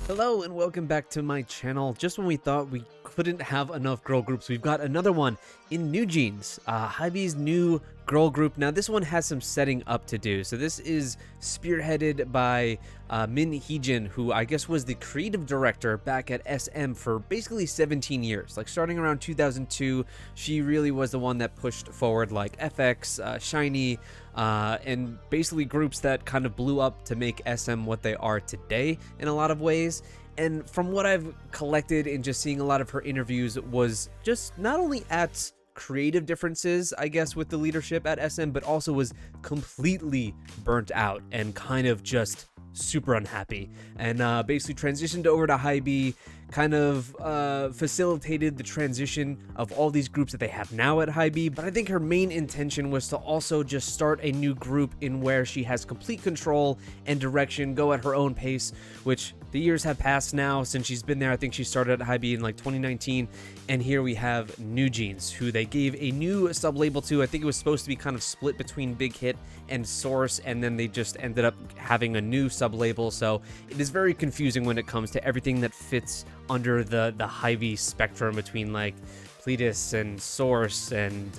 Hello and welcome back to my channel. Just when we thought we couldn't have enough girl groups, we've got another one in NewJeans, Hybe's new girl group. Now this one has some setting up to do. So this is spearheaded by Minji, who I guess was the creative director back at SM for basically 17 years. Like starting around 2002, she really was the one that pushed forward like FX, Shiny, and basically groups that kind of blew up to make SM what they are today in a lot of ways. And from what I've collected and just seeing a lot of her interviews was just not only at creative differences, I guess, with the leadership at SM, but also was completely burnt out and kind of just super unhappy, and basically transitioned over to Hybe, kind of facilitated the transition of all these groups that they have now at Hybe. But I think her main intention was to also just start a new group in where she has complete control and direction, go at her own pace, which the years have passed now since she's been there. I think she started at Hybe in like 2019, and here we have NewJeans, who they gave a new sub-label to. I think it was supposed to be kind of split between Big Hit and Source, and then they just ended up having a new sub-label, so it is very confusing when it comes to everything that fits under the Hybe spectrum between like Pledis and Source and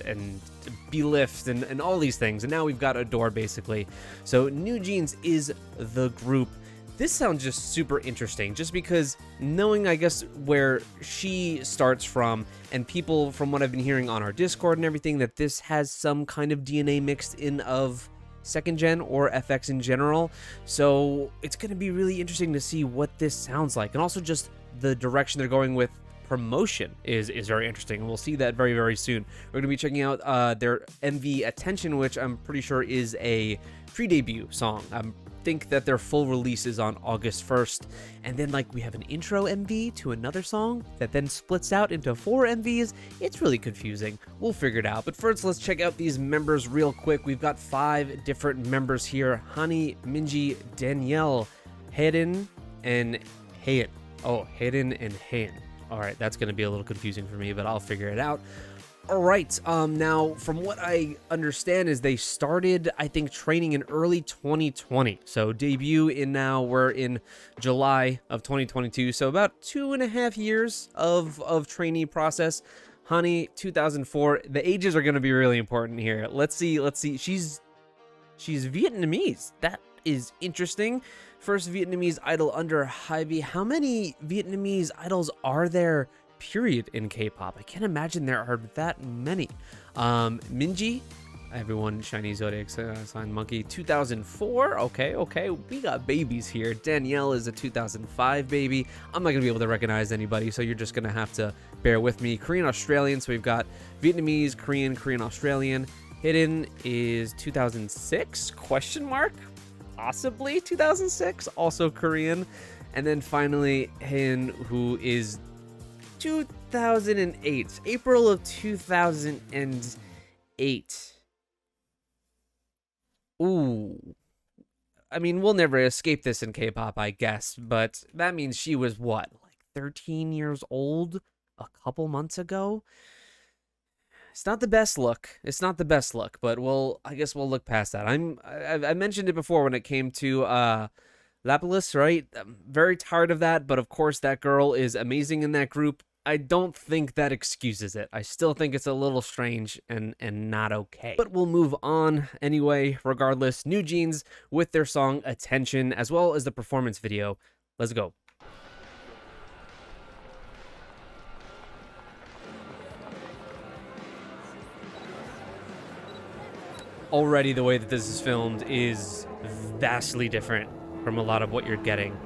Blift and all these things. And now we've got Adore basically. So NewJeans is the group. This sounds just super interesting, just because knowing, I guess, where she starts from, and people from what I've been hearing on our Discord and everything, that this has some kind of DNA mixed in of second gen or FX in general. So it's going to be really interesting to see what this sounds like, and also just the direction they're going with promotion is very interesting, and we'll see that very, very soon. We're going to be checking out their MV Attention, which I'm pretty sure is a pre-debut song. I think that their full release is on August 1st, and then like we have an intro MV to another song that then splits out into 4 MVs. It's really confusing. We'll figure it out. But first, let's check out these members real quick. We've got 5 different members here: Hani, Minji, Danielle, Hayden, and Hayen. Oh, Hayden and Hayen. All right, that's going to be a little confusing for me, but I'll figure it out. All right, now from what I understand is they started, I think, training in early 2020. So debut in now, we're in July of 2022. So about 2.5 years of trainee process. Honey, 2004. The ages are going to be really important here. Let's see. She's Vietnamese. That is interesting. First Vietnamese idol under Hybe. How many Vietnamese idols are there, period, in K-pop? I can't imagine there are that many. Minji, everyone, Shiny Zodiac sign monkey, 2004. Okay, we got babies here. Danielle is a 2005 baby. I'm not gonna be able to recognize anybody, so you're just gonna have to bear with me. Korean Australian, so we've got Vietnamese, Korean Australian. Hidden is 2006 question mark, possibly 2006, also Korean. And then finally Hayen, who is 2008, April of 2008. Ooh, I mean, we'll never escape this in K-pop, I guess, but that means she was what, like 13 years old a couple months ago? It's not the best look. But I guess we'll look past that. I mentioned it before when it came to Lapis, right? I'm very tired of that, but of course that girl is amazing in that group. I don't think that excuses it. I still think it's a little strange and not okay. But we'll move on anyway, regardless. NewJeans with their song Attention, as well as the performance video. Let's go. Already the way that this is filmed is vastly different from a lot of what you're getting.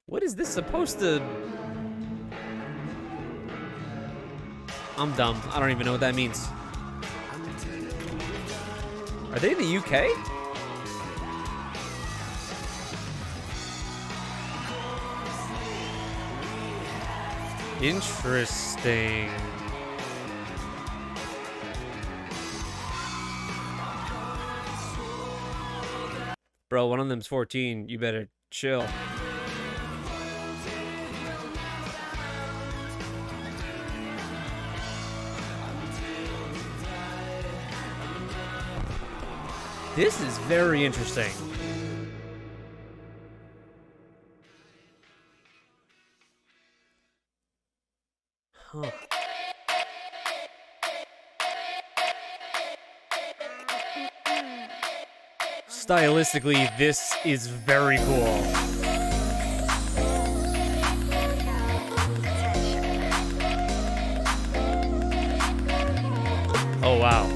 What is this supposed to... I'm dumb. I don't even know what that means. Are they in the UK? Interesting. Bro, one of them's 14. You better chill. This is very interesting. Huh. Stylistically, this is very cool. Oh, wow.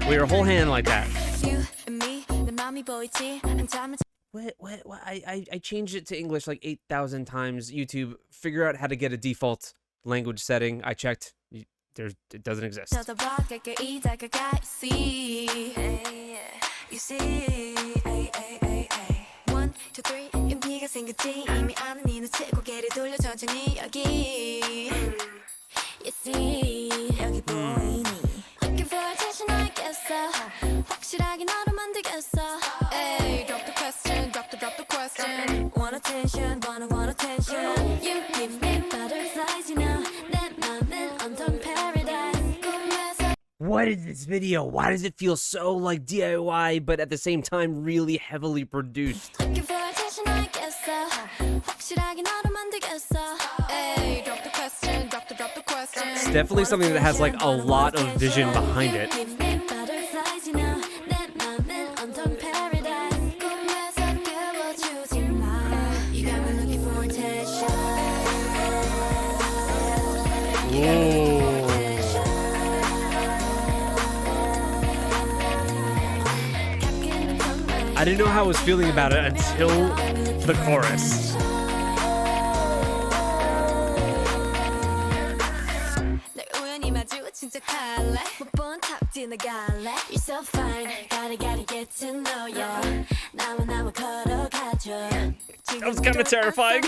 With your whole hand like that. What? I changed it to English like 8,000 times. YouTube, figure out how to get a default language setting. I checked. It doesn't exist. What is this video? Why does it feel so like DIY, but at the same time really heavily produced? It's definitely something that has like a lot of vision behind it. Ooh. I didn't know how I was feeling about it until the chorus. That was kind of terrifying.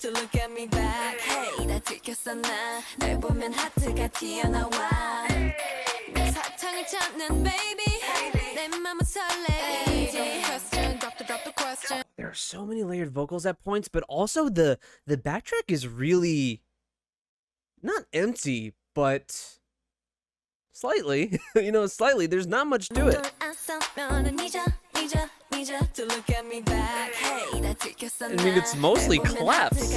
To look at me back. Hey, 나 들켰어 나. 널 보면 하트가 튀어나와. 내 사탕을 찾는 baby. 내 맘은 설레. Drop the question. There are so many layered vocals at points, but also the backtrack is really not empty, but slightly. You know, slightly. There's not much to it. To look at me back. Hey, I mean, it's mostly claps.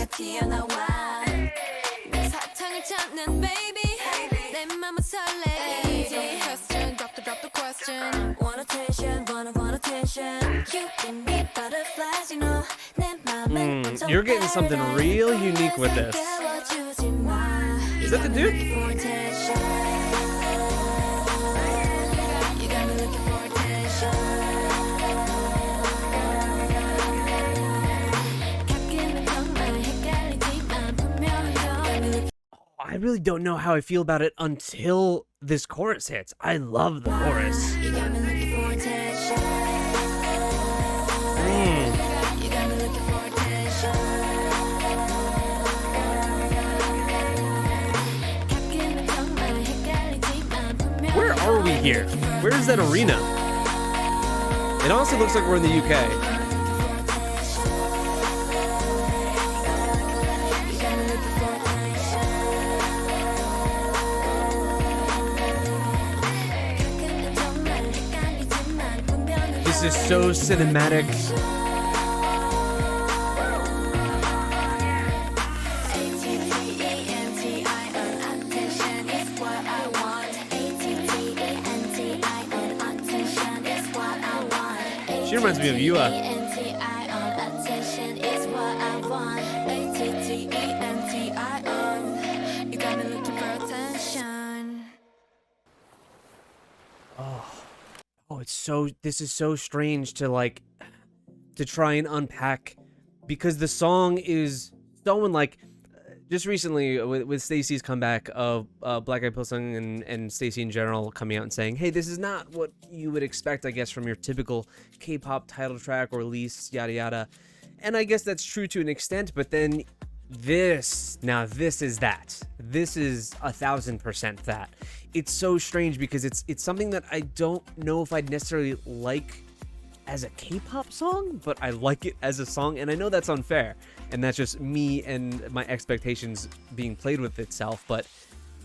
Drop the question. Want attention, want attention. You can be butterflies, you know. You're getting something real unique with this. Is that the dude? I really don't know how I feel about it until this chorus hits. I love the chorus. Where are we here? Where is that arena? It honestly looks like we're in the UK. This is so cinematic. She reminds me of Yua. This is so strange to like to try and unpack, because the song is so unlike just recently with Stacey's comeback of Black Eyed Pilsung and Stacey in general coming out and saying, hey, this is not what you would expect, I guess, from your typical K-pop title track or release, yada yada. And I guess that's true to an extent, but then this is that. This is 1,000% that. It's so strange because it's something that I don't know if I'd necessarily like as a K-pop song, but I like it as a song, and I know that's unfair, and that's just me and my expectations being played with itself, but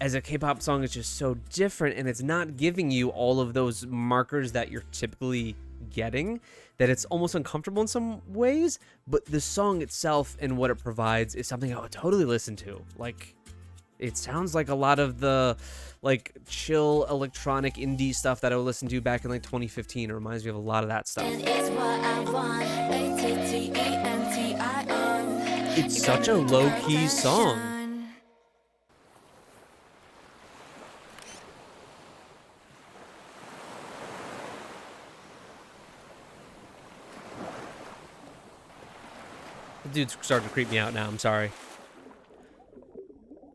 as a K-pop song, it's just so different, and it's not giving you all of those markers that you're typically getting, that it's almost uncomfortable in some ways, but the song itself and what it provides is something I would totally listen to. Like, it sounds like a lot of the like chill electronic indie stuff that I would listen to back in like 2015. It reminds me of a lot of that stuff. It's such a low-key song. The dude's starting to creep me out now, I'm sorry.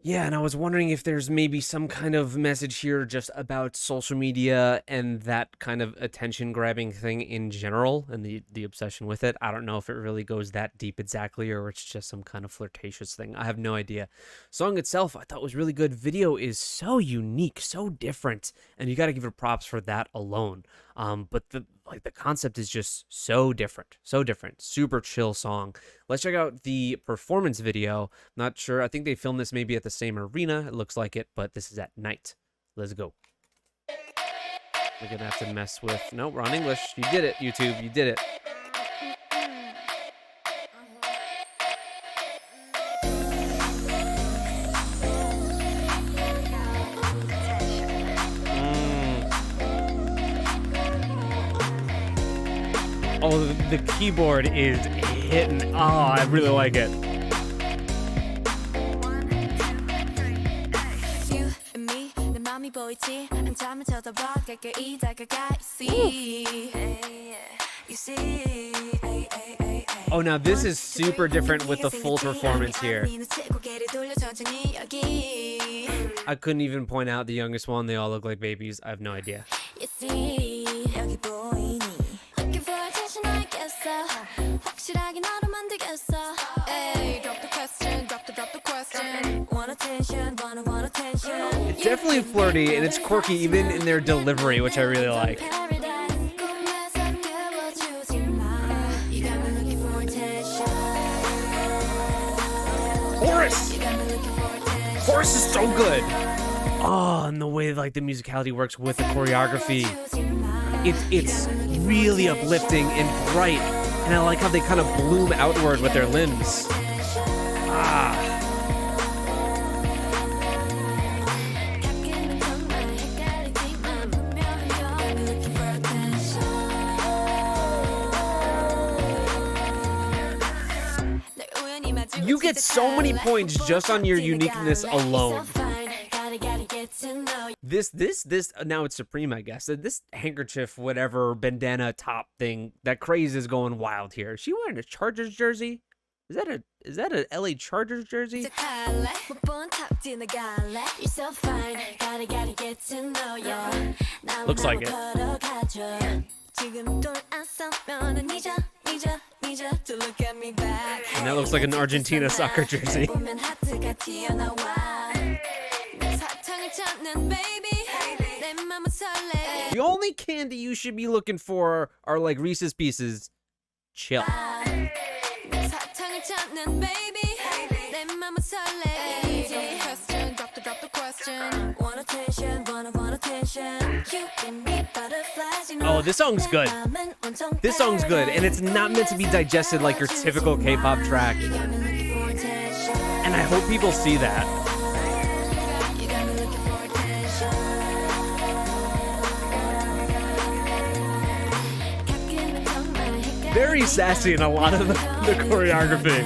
Yeah, and I was wondering if there's maybe some kind of message here just about social media and that kind of attention-grabbing thing in general and the obsession with it. I don't know if it really goes that deep exactly or it's just some kind of flirtatious thing. I have no idea. Song itself I thought was really good. Video is so unique, so different, and you got to give it props for that alone. But the concept is just so different, super chill song. Let's check out the performance video. Not sure, I think they filmed this maybe at the same arena, it looks like it, but this is at night. Let's go. We're gonna have to mess with, no, we're on English. You did it, YouTube, you did it. Oh, the keyboard is hitting. Oh, I really like it. Oh, now this is super different with the full performance here. I couldn't even point out the youngest one. They all look like babies. I have no idea. It's definitely flirty and it's quirky even in their delivery, which I really like. Chorus is so good. Oh, and the way like the musicality works with the choreography. It's really uplifting and bright. And I like how they kind of bloom outward with their limbs. Ah. You get so many points just on your uniqueness alone. This, now it's Supreme, I guess. This handkerchief, whatever, bandana top thing, that craze is going wild here. Is she wearing a Chargers jersey? Is that a LA Chargers jersey? Looks like it. And that looks like an Argentina soccer jersey. The only candy you should be looking for are like Reese's Pieces. Chill. Oh, this song's good. This song's good, and it's not meant to be digested like your typical K-pop track. And I hope people see that. Very sassy in a lot of the choreography.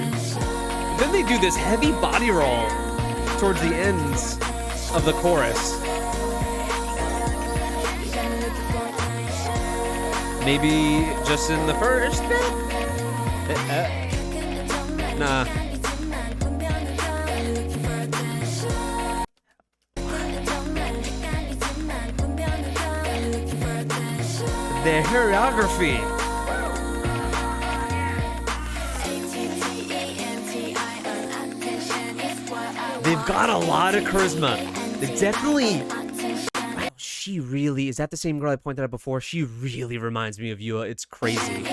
Then they do this heavy body roll towards the ends of the chorus. Maybe just in the first bit? Nah. The choreography. They've got a lot of charisma. They definitely... Oh, she really, is that the same girl I pointed out before? She really reminds me of Yua. It's crazy.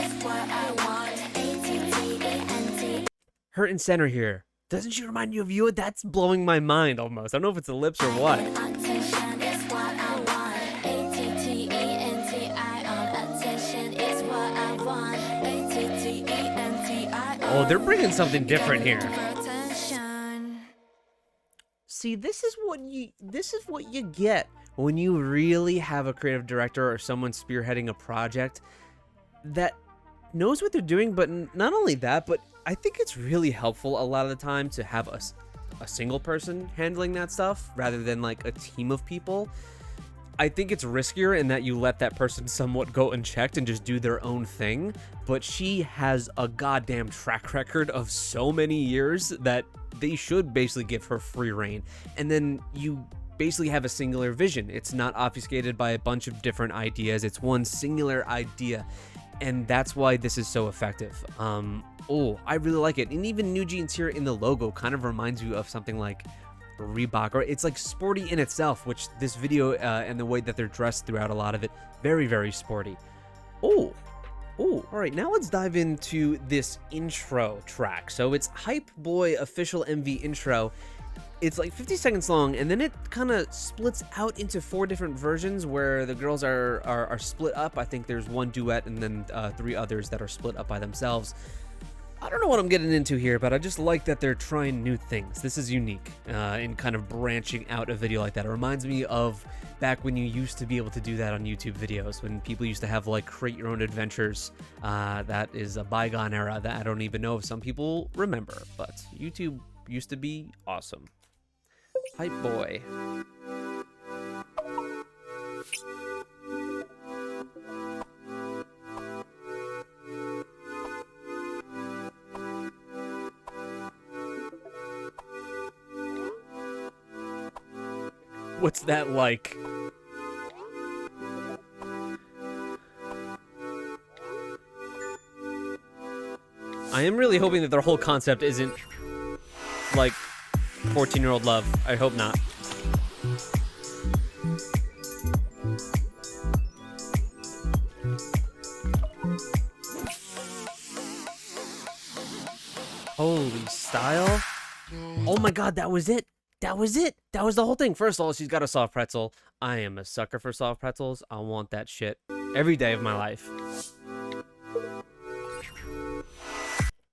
Her in center here. Doesn't she remind you of Yua? That's blowing my mind almost. I don't know if it's the lips or what. Oh, they're bringing something different here. See, this is what you get when you really have a creative director or someone spearheading a project that knows what they're doing, but not only that, but I think it's really helpful a lot of the time to have a single person handling that stuff rather than like a team of people. I think it's riskier in that you let that person somewhat go unchecked and just do their own thing, but she has a goddamn track record of so many years that they should basically give her free reign. And then you basically have a singular vision. It's not obfuscated by a bunch of different ideas. It's one singular idea. And that's why this is so effective. Oh, I really like it. And even NewJeans here in the logo kind of reminds you of something like Reebok, or it's like sporty in itself, which this video and the way that they're dressed throughout a lot of it, very, very sporty. Oh, all right, now let's dive into this intro track. So it's Hype Boy official MV intro. It's like 50 seconds long, and then it kind of splits out into 4 different versions where the girls are split up. I think there's 1 duet and then 3 others that are split up by themselves. I don't know what I'm getting into here, but I just like that they're trying new things. This is unique in kind of branching out a video like that. It reminds me of back when you used to be able to do that on YouTube videos, when people used to have like create your own adventures. That is a bygone era that I don't even know if some people remember, but YouTube used to be awesome. Hype Boy. What's that like? I am really hoping that their whole concept isn't like 14-year-old love. I hope not. Holy style. Oh my god, that was it. That was it. That was the whole thing. First of all, she's got a soft pretzel. I am a sucker for soft pretzels. I want that shit every day of my life.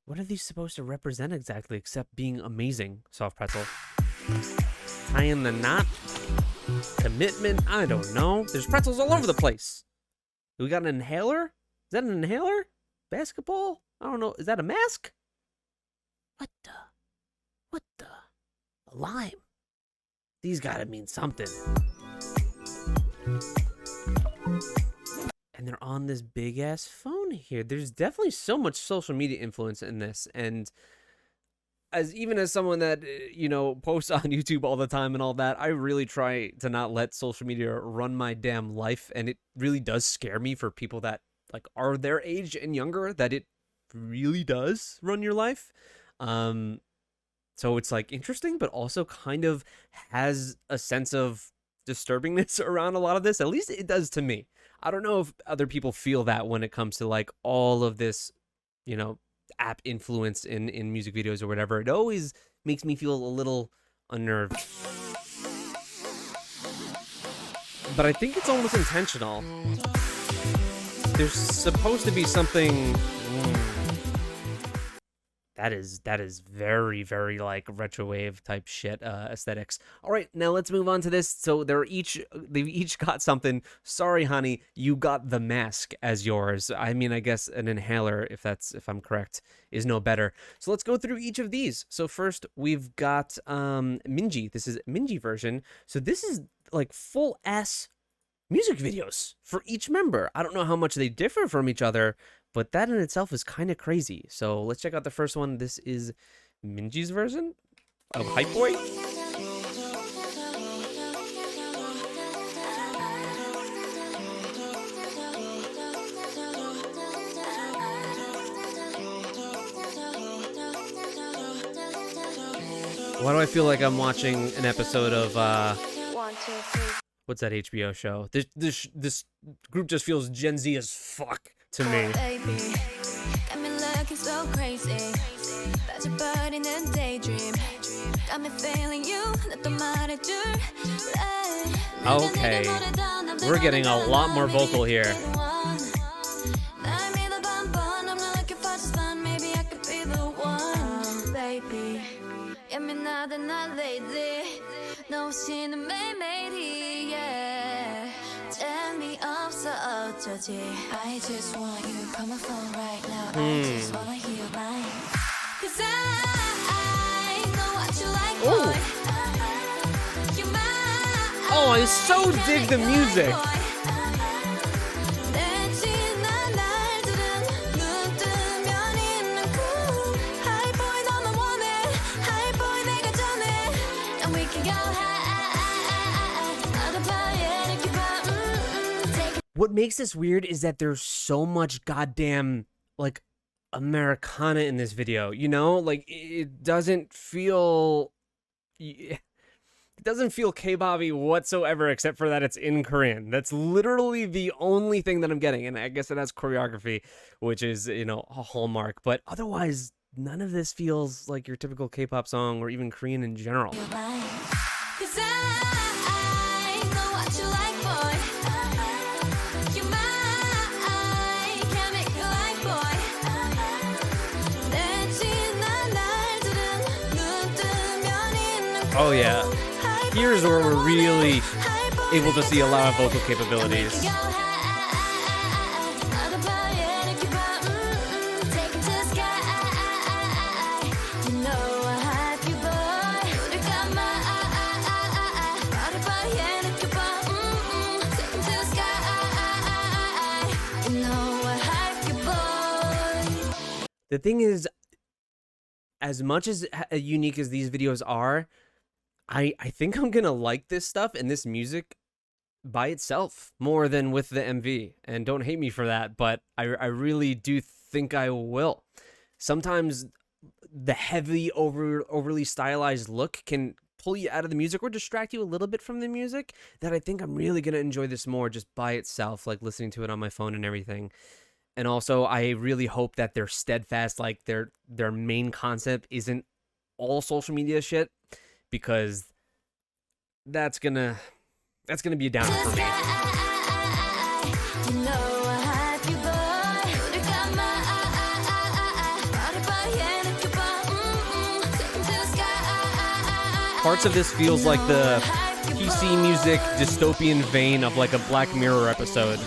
What are these supposed to represent exactly except being amazing? Soft pretzel. Tying the knot? Commitment? I don't know. There's pretzels all over the place. We got an inhaler? Is that an inhaler? Basketball? I don't know. Is that a mask? What the? A lime. These gotta mean something. And they're on this big ass phone here. There's definitely so much social media influence in this. And even as someone that, you know, posts on YouTube all the time and all that, I really try to not let social media run my damn life. And it really does scare me for people that like are their age and younger, that it really does run your life. So it's like interesting, but also kind of has a sense of disturbingness around a lot of this. At least it does to me. I don't know if other people feel that when it comes to like all of this, you know, app influence in music videos or whatever. It always makes me feel a little unnerved. But I think it's almost intentional. There's supposed to be something... That is very, very like retro wave type shit aesthetics. All right, now let's move on to this. So they've each got something. Sorry, honey, you got the mask as yours. I mean, I guess an inhaler, if I'm correct, is no better. So let's go through each of these. So first we've got Minji. This is Minji version. So this is like full ass music videos for each member. I don't know how much they differ from each other, but that in itself is kind of crazy. So let's check out the first one. This is Minji's version of Hype Boy. Why do I feel like I'm watching an episode of what's that HBO show? This group just feels Gen Z as fuck to me. So crazy. Okay, we're getting a lot more vocal here. I just want you to come on phone right now. I just wanna hear your mind. 'Cause I know what you like, boy. You're mine. Oh, I so dig the music. What makes this weird is that there's so much goddamn, like, Americana in this video, you know? Like, it doesn't feel... It doesn't feel K-pop-y whatsoever, except for that it's in Korean. That's literally the only thing that I'm getting, and I guess it has choreography, which is, you know, a hallmark. But otherwise, none of this feels like your typical K-pop song, or even Korean in general. Oh yeah, here's where we're really able to see a lot of vocal capabilities. The thing is, as much as unique as these videos are, I think I'm gonna like this stuff and this music by itself more than with the MV. And don't hate me for that, but I really do think I will. Sometimes the heavy, overly stylized look can pull you out of the music or distract you a little bit from the music, that I think I'm really gonna enjoy this more just by itself, like listening to it on my phone and everything. And also, I really hope that they're steadfast, like their main concept isn't all social media shit, because that's gonna be a downer for me. Parts of this feels like the PC music dystopian vein of like a Black Mirror episode.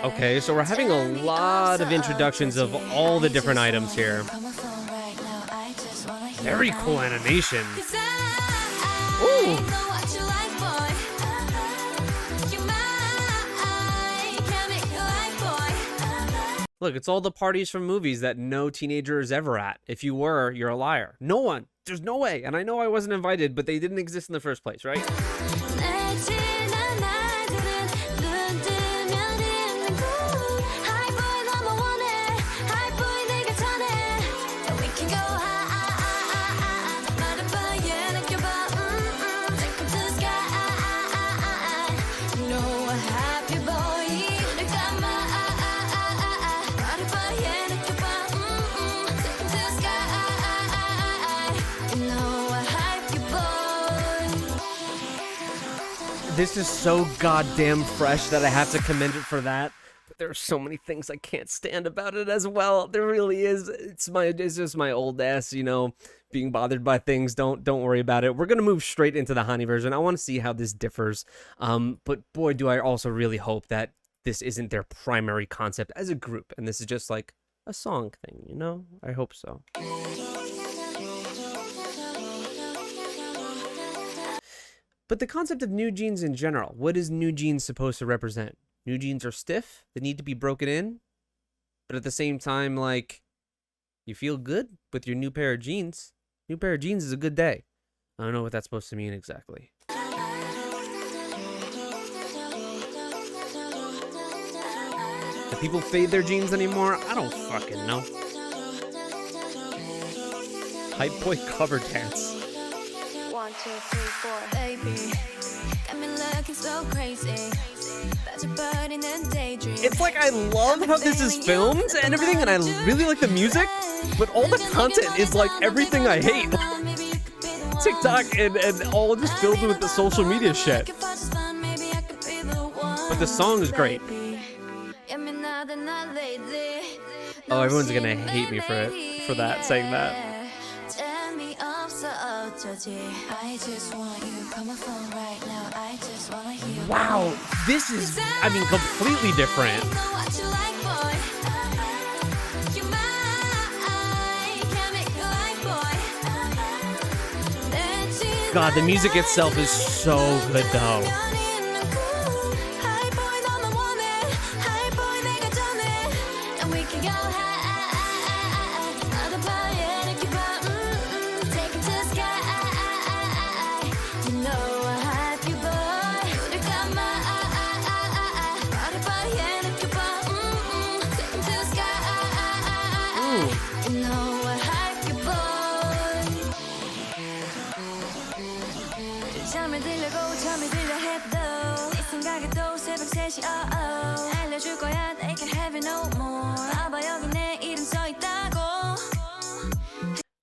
Okay, so we're having a lot of introductions of all the different items here. Very cool animation. Ooh. Look, it's all the parties from movies that no teenager is ever at. If you were, you're a liar. No one. There's no way. And I know I wasn't invited, but they didn't exist in the first place, right? This is so goddamn fresh that I have to commend it for that. But there are so many things I can't stand about it as well. There really is. It's just my old ass, you know, being bothered by things. Don't worry about it. We're gonna move straight into the Hani version. I want to see how this differs. But boy, do I also really hope that this isn't their primary concept as a group, and this is just like a song thing, you know? I hope so. But the concept of NewJeans in general, what is NewJeans supposed to represent? New jeans are stiff. They need to be broken in. But at the same time, like, you feel good with your new pair of jeans. New pair of jeans is a good day. I don't know what that's supposed to mean exactly. Do people fade their jeans anymore? I don't fucking know. Hype boy cover dance. 1, 2, 3, 4, baby. Got me looking so crazy. That's your body in a daydream. It's like I love how this is filmed and everything, and I really like the music, but all the content is like everything I hate. TikTok and all just filled with the social media shit. But the song is great. Oh, everyone's gonna hate me for that, saying that. Wow, this is, I mean, completely different. God, the music itself is so good though.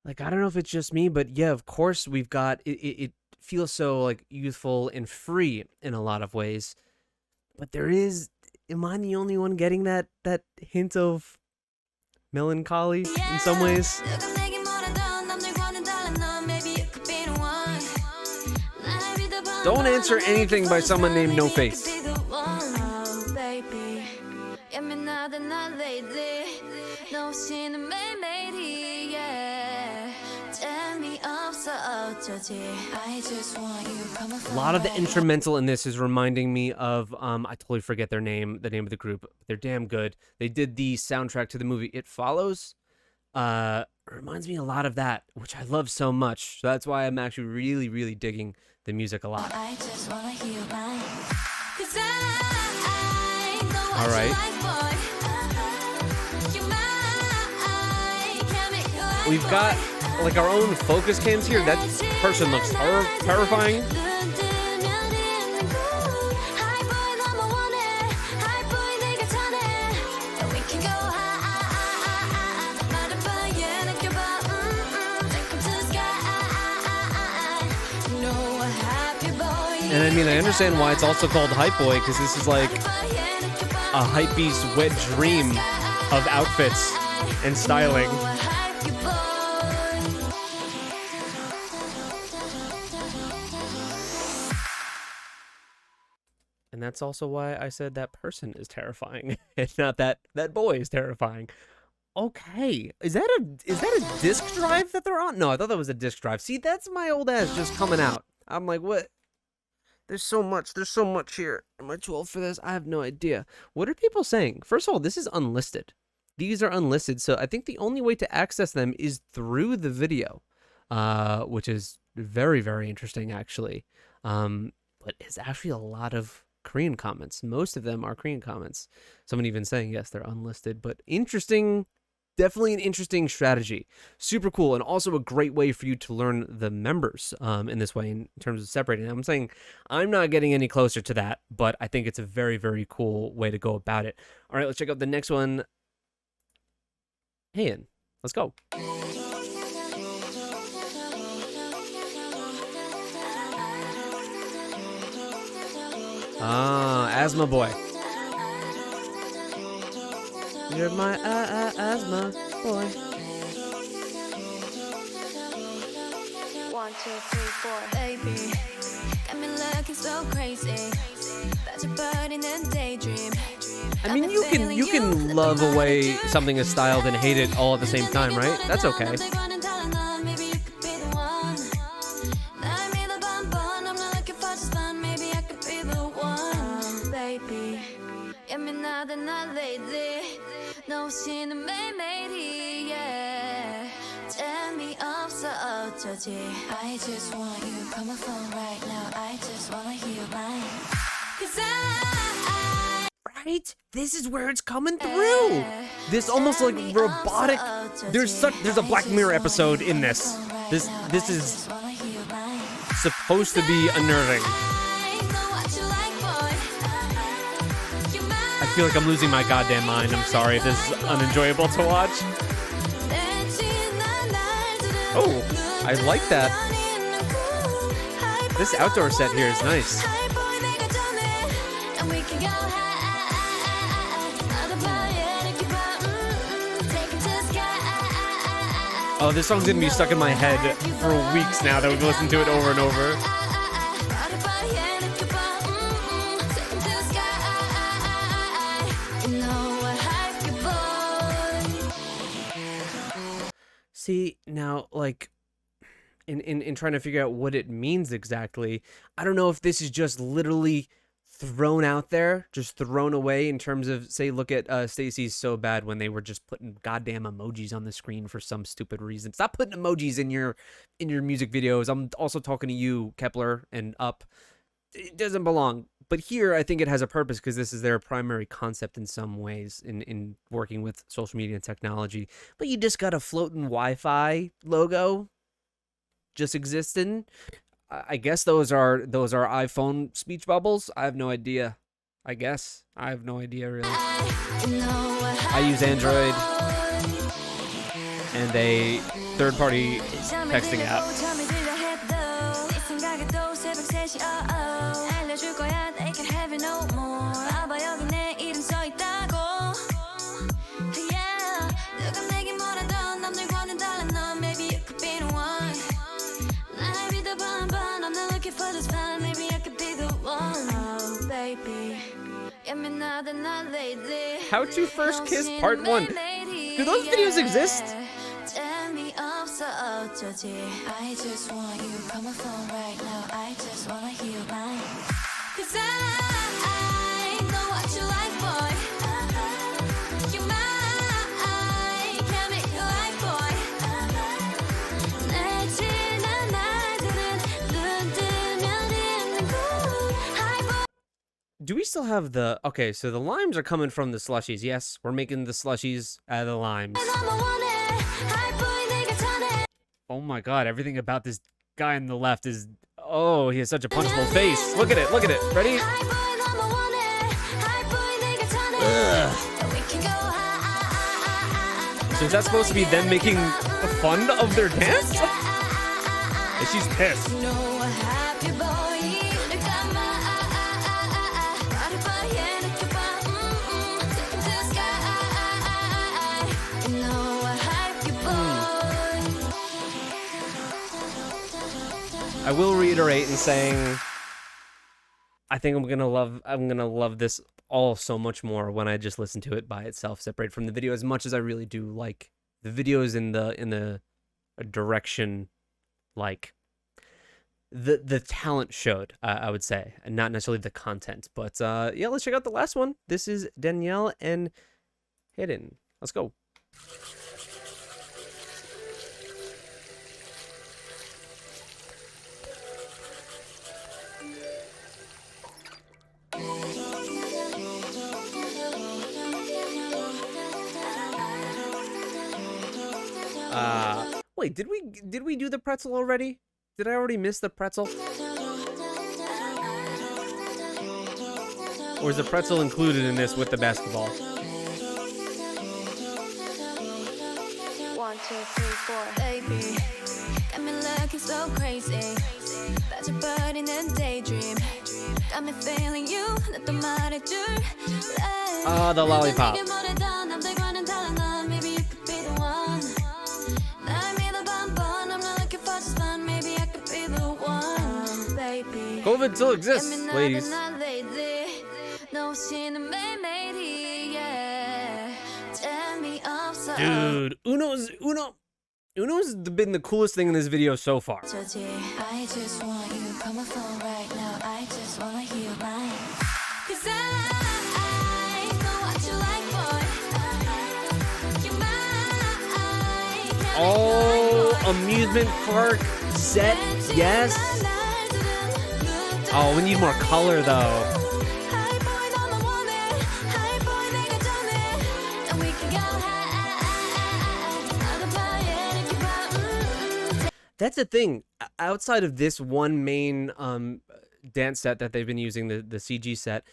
Like, I don't know if it's just me, but yeah, of course we've got it feels so like youthful and free in a lot of ways. But there is, am I the only one getting that hint of melancholy in some ways? Don't answer anything by someone named No Face. A lot of the instrumental in this is reminding me of I totally forget the name of the group. They're damn good. They did the soundtrack to the movie It Follows. It reminds me a lot of that, which I love so much. So that's why I'm actually really digging the music a lot. All right. We've got like our own focus cams here. That person looks terrifying. And I mean, I understand why it's also called Hype Boy, because this is like a hypebeast wet dream of outfits and styling. And that's also why I said that person is terrifying, and not that boy is terrifying. Okay, is that a disc drive that they're on? No, I thought that was a disc drive. See, that's my old ass just coming out. I'm like, what? There's so much here. Am I too old for this? I have no idea. What are people saying? First of all, this is unlisted. These are unlisted, so I think the only way to access them is through the video, which is very interesting, actually. But it's actually a lot of Korean comments. Most of them are Korean comments. Someone even saying, yes, they're unlisted, but interesting. Definitely an interesting strategy. Super cool, and also a great way for you to learn the members in this way in terms of separating them. I'm saying I'm not getting any closer to that, but I think it's a very cool way to go about it. All right, let's check out the next one. Hey, let's go. Asthma boy. You're my asthma boy. 1, 2, 3, 4, baby. Got me looking so crazy. That's your body in a daydream. I mean, you can love away something as styled and hate it all at the same time, right? That's okay. I just want you. Call my phone right now. I just wanna hear mine. 'Cause I Right? This is where it's coming through. This almost like robotic. There's a Black Mirror episode in this. This is supposed to be unnerving. I feel like I'm losing my goddamn mind. I'm sorry if this is unenjoyable to watch. Oh, I like that. This outdoor set here is nice. Oh, this song's gonna be stuck in my head for weeks now that we've listened to it over and over. See, now, like, in trying to figure out what it means exactly, I don't know if this is just literally thrown out there, just thrown away in terms of, say, look at Stacey's So Bad when they were just putting goddamn emojis on the screen for some stupid reason. Stop putting emojis in your music videos. I'm also talking to you, Kepler, and Up. It doesn't belong. But here, I think it has a purpose because this is their primary concept in some ways in working with social media and technology. But you just got a floating Wi-Fi logo just existing. I guess those are iPhone speech bubbles. I have no idea. I guess I have no idea really. I use Android and a third-party texting app. How to First Kiss Part 1. Do those videos exist? I just want you. Call my phone right now. I just wanna hear mine. 'Cause I know what you like, boy. You're mine. Can't make you like, boy. 내 지난 날들은 눈 뜨면 있는 good. Do we still have the... Okay, so the limes are coming from the slushies. Yes, we're making the slushies out of the limes. Oh my god, everything about this guy on the left is... Oh, he has such a punchable face. Look at it, look at it. Ready? Ugh. So is that supposed to be them making fun of their dance? And she's pissed. I will reiterate in saying I think I'm gonna love this all so much more when I just listen to it by itself, separate from the video, as much as I really do like the videos in the direction, like the talent showed, I would say, and not necessarily the content. But yeah, let's check out the last one. This is Danielle and Hidden. Let's go. Wait, did we do the pretzel already? Did I already miss the pretzel? Or is the pretzel included in this with the basketball? 1, 2, 3, 4. Baby, got me looking so crazy. 빠져버리는 daydream. Got me feeling you. 또 말해줄. Ah, the lollipop. COVID still exists, ladies. Dude, Uno's been the coolest thing in this video so far. I just want you. Call my phone right now. I just wanna hear mine. 'Cause I know what you like, boy. You're mine. amusement park set, yes. Oh, we need more color though. That's the thing. Outside of this one main dance set that they've been using, the CG set,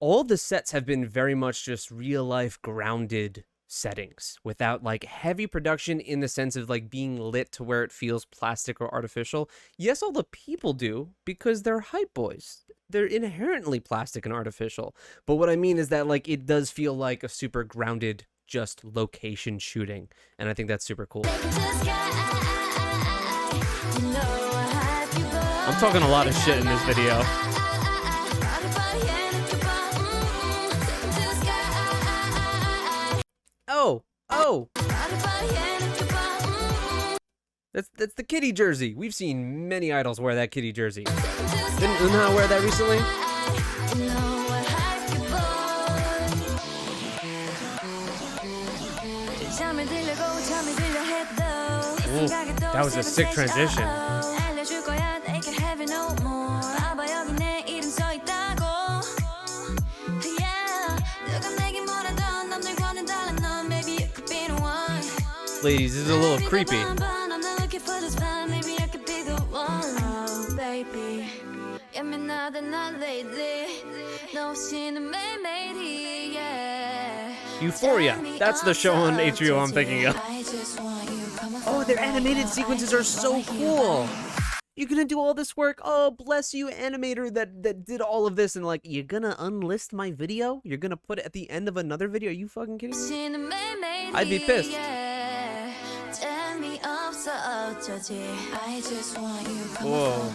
all the sets have been very much just real life grounded settings without like heavy production in the sense of like being lit to where it feels plastic or artificial. Yes, all the people do because they're hype boys. They're inherently plastic and artificial. But what I mean is that like it does feel like a super grounded just location shooting. And I think that's super cool. I'm talking a lot of shit in this video. Oh. That's the kitty jersey. We've seen many idols wear that kitty jersey. Didn't Unha wear that recently? Ooh, that was a sick transition. Ladies, this is a little creepy. Euphoria. That's the show on HBO I'm thinking of. Oh, their animated sequences are so cool. You're gonna do all this work. Oh, bless you, animator that did all of this, and like, you're gonna unlist my video? You're gonna put it at the end of another video? Are you fucking kidding me? I'd be pissed. Whoa.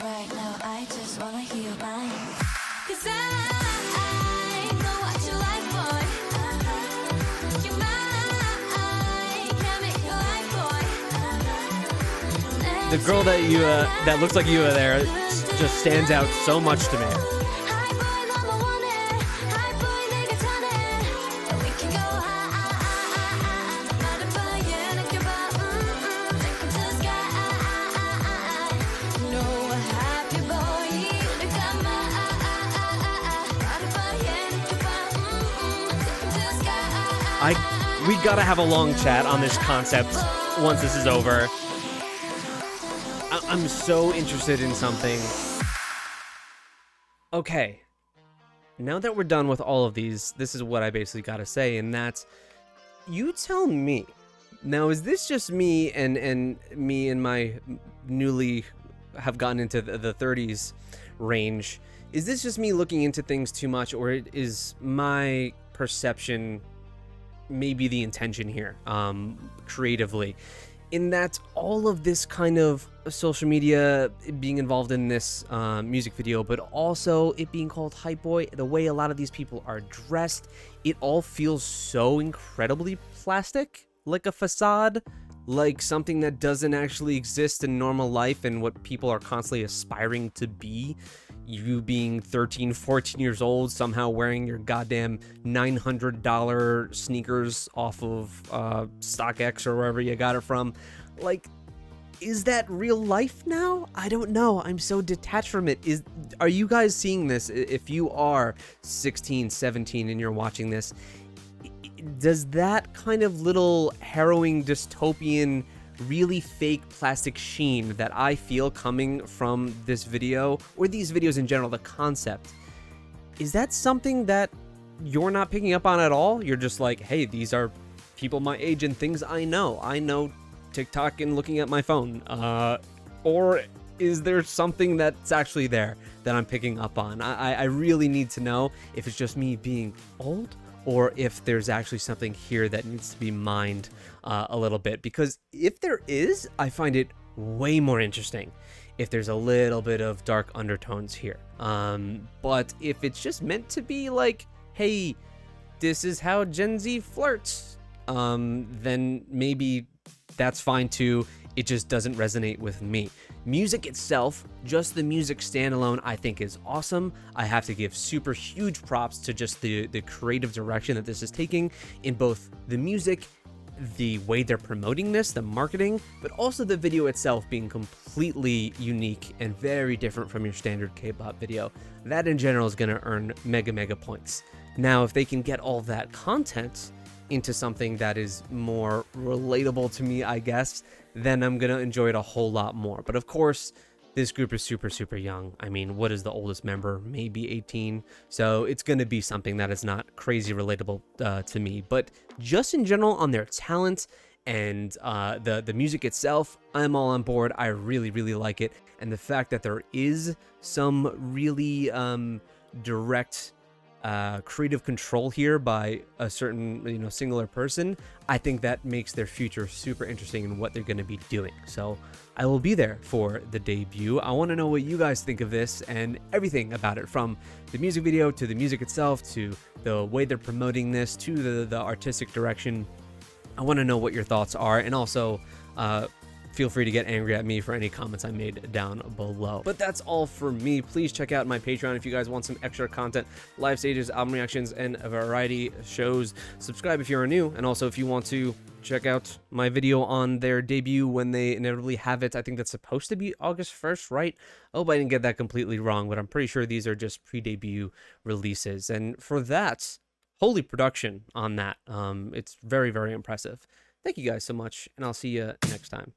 The girl that looks like you there just stands out so much to me. We gotta have a long chat on this concept once this is over. I'm so interested in something. Okay. Now that we're done with all of these, this is what I basically gotta say, and that's, you tell me. Now, is this just me and me and my newly have gotten into the 30s range? Is this just me looking into things too much, or is my perception maybe the intention here, creatively? In that all of this kind of social media being involved in this music video, but also it being called Hype Boy, the way a lot of these people are dressed, it all feels so incredibly plastic, like a facade, like something that doesn't actually exist in normal life and what people are constantly aspiring to be. You being 13, 14 years old, somehow wearing your goddamn $900 sneakers off of StockX or wherever you got it from. Like, is that real life now? I don't know. I'm so detached from it. Are you guys seeing this? If you are 16, 17 and you're watching this, does that kind of little harrowing dystopian really fake plastic sheen that I feel coming from this video, or these videos in general, the concept, is that something that you're not picking up on at all? You're just like, hey, these are people my age and things I know TikTok and looking at my phone, or is there something that's actually there that I'm picking up on? I really need to know if it's just me being old, or if there's actually something here that needs to be mined a little bit. Because if there is, I find it way more interesting if there's a little bit of dark undertones here. But if it's just meant to be like, hey, this is how Gen Z flirts, then maybe that's fine too. It just doesn't resonate with me. Music itself, just the music standalone, I think is awesome. I have to give super huge props to just the creative direction that this is taking in both the music the way they're promoting this, the marketing, but also the video itself being completely unique and very different from your standard K-pop video. That in general is going to earn mega points. Now, if they can get all that content into something that is more relatable to me, I guess, then I'm going to enjoy it a whole lot more. But of course, this group is super young. I mean, what is the oldest member? Maybe 18. So it's going to be something that is not crazy relatable to me. But just in general, on their talent and the music itself, I'm all on board. I really like it. And the fact that there is some really direct creative control here by a certain singular person, I think that makes their future super interesting in what they're going to be doing. So I will be there for the debut. I want to know what you guys think of this and everything about it, from the music video to the music itself to the way they're promoting this to the artistic direction. I want to know what your thoughts are, and also feel free to get angry at me for any comments I made down below. But that's all for me. Please check out my Patreon if you guys want some extra content, live stages, album reactions, and a variety of shows. Subscribe if you're new, and also if you want to check out my video on their debut when they inevitably have it. I think that's supposed to be August 1st, right? I hope I didn't get that completely wrong, but I'm pretty sure these are just pre-debut releases. And for that, holy production on that. It's very impressive. Thank you guys so much, and I'll see you next time.